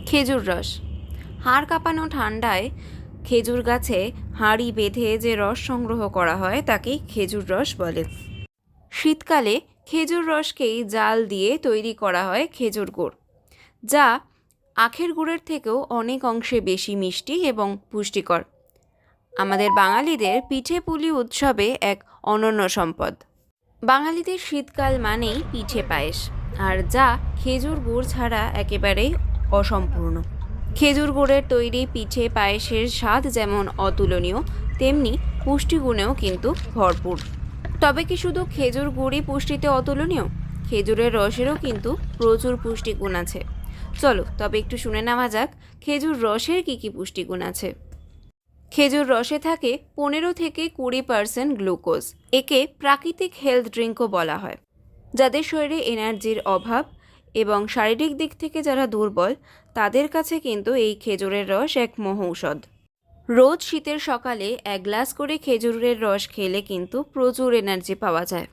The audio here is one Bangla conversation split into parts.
খেজুর রস। হাড় কাঁপানো ঠান্ডায় খেজুর গাছে হাঁড়ি বেঁধে যে রস সংগ্রহ করা হয় তাকেই খেজুর রস বলে। শীতকালে খেজুর রসকেই জাল দিয়ে তৈরি করা হয় খেজুর গুড়, যা আখের গুড়ের থেকেও অনেক অংশে বেশি মিষ্টি এবং পুষ্টিকর। আমাদের বাঙালিদের পিঠে পুলি উৎসবে এক অনন্য সম্পদ। বাঙালিদের শীতকাল মানেই পিঠে পায়েস, আর যা খেজুর গুড় ছাড়া একেবারেই অসম্পূর্ণ। খেজুর গুড়ের তৈরি পিঠে পায়েসের স্বাদ যেমন অতুলনীয়, তেমনি পুষ্টিগুণেও কিন্তু ভরপুর। তবে কি শুধু খেজুর গুড়ই পুষ্টিতে অতুলনীয়? খেজুরের রসেরও কিন্তু প্রচুর পুষ্টিগুণ আছে। চলো তবে একটু শুনে নেওয়া যাক খেজুর রসের কী কী পুষ্টিগুণ আছে। খেজুর রসে থাকে 15 থেকে 20% গ্লুকোজ। একে প্রাকৃতিক হেলথ ড্রিঙ্কও বলা হয়। যাদের শরীরে এনার্জির অভাব এবং শারীরিক দিক থেকে যারা দুর্বল, তাদের কাছে কিন্তু এই খেজুরের রস এক মহৌষধ। রোজ শীতের সকালে 1 গ্লাস করে খেজুরের রস খেলে কিন্তু প্রচুর এনার্জি পাওয়া যায়।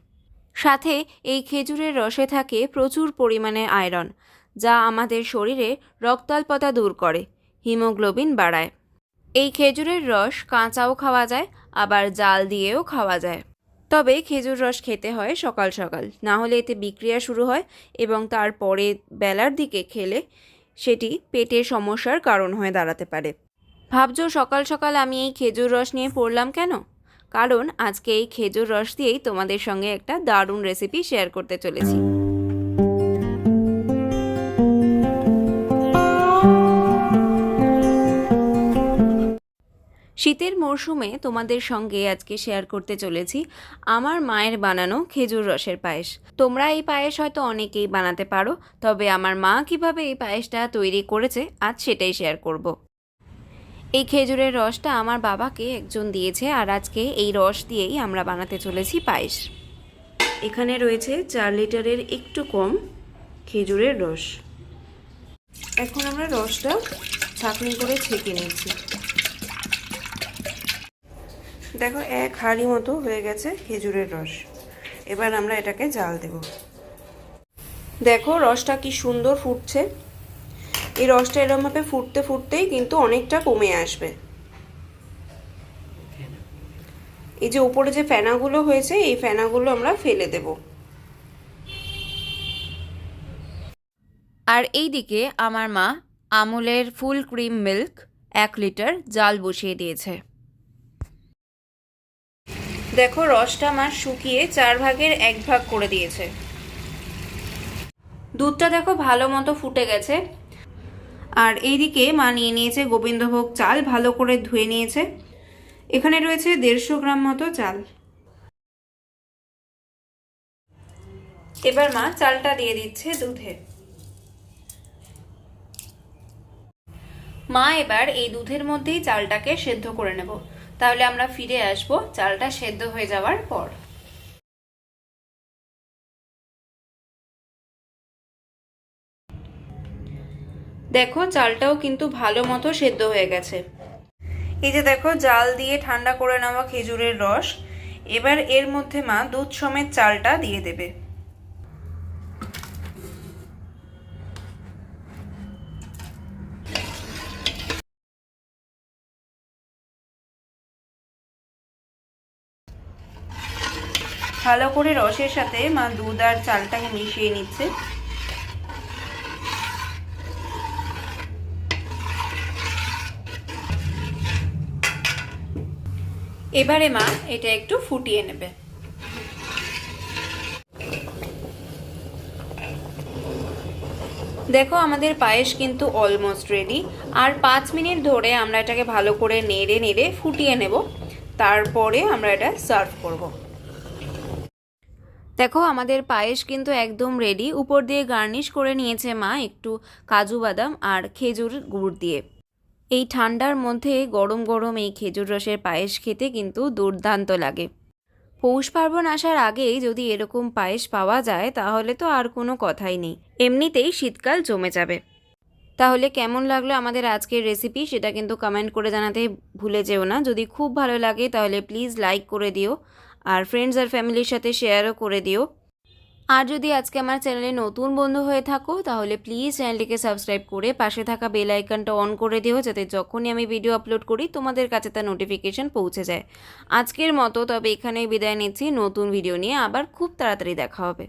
সাথে এই খেজুরের রসে থাকে প্রচুর পরিমাণে আয়রন, যা আমাদের শরীরে রক্তাল্পতা দূর করে, হিমোগ্লোবিন বাড়ায়। এই খেজুরের রস কাঁচাও খাওয়া যায়, আবার জাল দিয়েও খাওয়া যায়। তবে খেজুর রস খেতে হয় সকাল সকাল, না হলে এতে বিক্রিয়া শুরু হয় এবং তারপরে বেলার দিকে খেলে সেটি পেটের সমস্যার কারণ হয়ে দাঁড়াতে পারে। ভাবছো সকাল সকাল আমি এই খেজুর রস নিয়ে পড়লাম কেন? কারণ আজকে এই খেজুর রস দিয়েই তোমাদের সঙ্গে একটা দারুণ রেসিপি শেয়ার করতে চলেছি। শীতের মরশুমে তোমাদের সঙ্গে আজকে শেয়ার করতে চলেছি আমার মায়ের বানানো খেজুর রসের পায়েস। তোমরা এই পায়েস হয়তো অনেকেই বানাতে পারো, তবে আমার মা কিভাবে এই পায়েসটা তৈরি করেছে আজ সেটাই শেয়ার করব। এই খেজুরের রসটা আমার বাবাকে একজন দিয়েছে, আর আজকে এই রস দিয়েই আমরা বানাতে চলেছি পায়েস। এখানে রয়েছে 4 লিটারের একটু কম খেজুরের রস। এখন আমরা রসটা ছাঁকনি করে ছেঁকে নিচ্ছি। দেখো 1 হাঁড়ি মতো হয়ে গেছে খেজুরের রস। এবার আমরা এটাকে জাল দেব। দেখো রসটা কি সুন্দর ফুটছে। এই রসটা এরকমভাবে ফুটতে ফুটতেই কিন্তু অনেকটা কমে আসবে। এই যে উপরে যে ফেনাগুলো হয়েছে, এই ফেনাগুলো আমরা ফেলে দেব। আর এই দিকে আমার মা আমুলের ফুল ক্রিম মিল্ক 1 লিটার জাল বসিয়ে দিয়েছে। দেখো রসটা আমার শুকিয়ে 4 ভাগের 1 ভাগ করে দিয়েছে। দুধটা দেখো ভালো মতো ফুটে গেছে। আর এইদিকে মা নিয়ে নিয়েছে গোবিন্দভোগ চাল, ভালো করে ধুয়ে নিয়েছে। এখানে রয়েছে 150 গ্রাম মতো চাল। এবার মা চালটা দিয়ে দিচ্ছে দুধে। মা এবার এই দুধের মধ্যেই চালটাকে সেদ্ধ করে নেব। তাহলে আমরা ফিরে আসব চালটা সেদ্ধ হয়ে যাওয়ার পর। দেখো চালটাও কিন্তু ভালো মতো সেদ্ধ হয়ে গেছে। এই যে দেখো জাল দিয়ে ঠান্ডা করে নেওয়া খেজুরের রস। এবার এর মধ্যে মা দুধ সমেত চালটা দিয়ে দেবে। ভালো করে রসের সাথে মা দুধ আর চালটাকে মিশিয়ে নিচ্ছে। এবারে মা এটা একটু ফুটিয়ে নেবে। দেখো আমাদের পায়েস কিন্তু অলমোস্ট রেডি। আর 5 মিনিট ধরে আমরা এটাকে ভালো করে নেড়ে নেড়ে ফুটিয়ে নেব, তারপরে আমরা এটা সার্ভ করব। দেখো আমাদের পায়েস কিন্তু একদম রেডি। উপর দিয়ে গার্নিশ করে নিয়েছে মা একটু কাজু বাদাম আর খেজুর গুড় দিয়ে। এই ঠান্ডার মধ্যে গরম গরম এই খেজুর রসের পায়েস খেতে কিন্তু দুর্দান্ত লাগে। পৌষ পার্বণ আসার আগেই যদি এরকম পায়েস পাওয়া যায় তাহলে তো আর কোনো কথাই নেই, এমনিতেই শীতকাল জমে যাবে। তাহলে কেমন লাগলো আমাদের আজকের রেসিপি সেটা কিন্তু কমেন্ট করে জানাতে ভুলে যেও না। যদি খুব ভালো লাগে তাহলে প্লিজ লাইক করে দিও, আর ফ্রেন্ডস আর ফ্যামিলির সাথে শেয়ারও করে দিও। আর যদি আজকে আমার চ্যানেলে নতুন বন্ধু হয়ে থাকো তাহলে প্লিজ চ্যানেলটিকে সাবস্ক্রাইব করে পাশে থাকা বেল আইকনটা অন করে দিও, যাতে যখনই আমি ভিডিও আপলোড করি তোমাদের কাছে তার নোটিফিকেশন পৌঁছে যায়। আজকের মতো তবে এখানেই বিদায় নিচ্ছি, নতুন ভিডিও নিয়ে আবার খুব তাড়াতাড়ি দেখা হবে।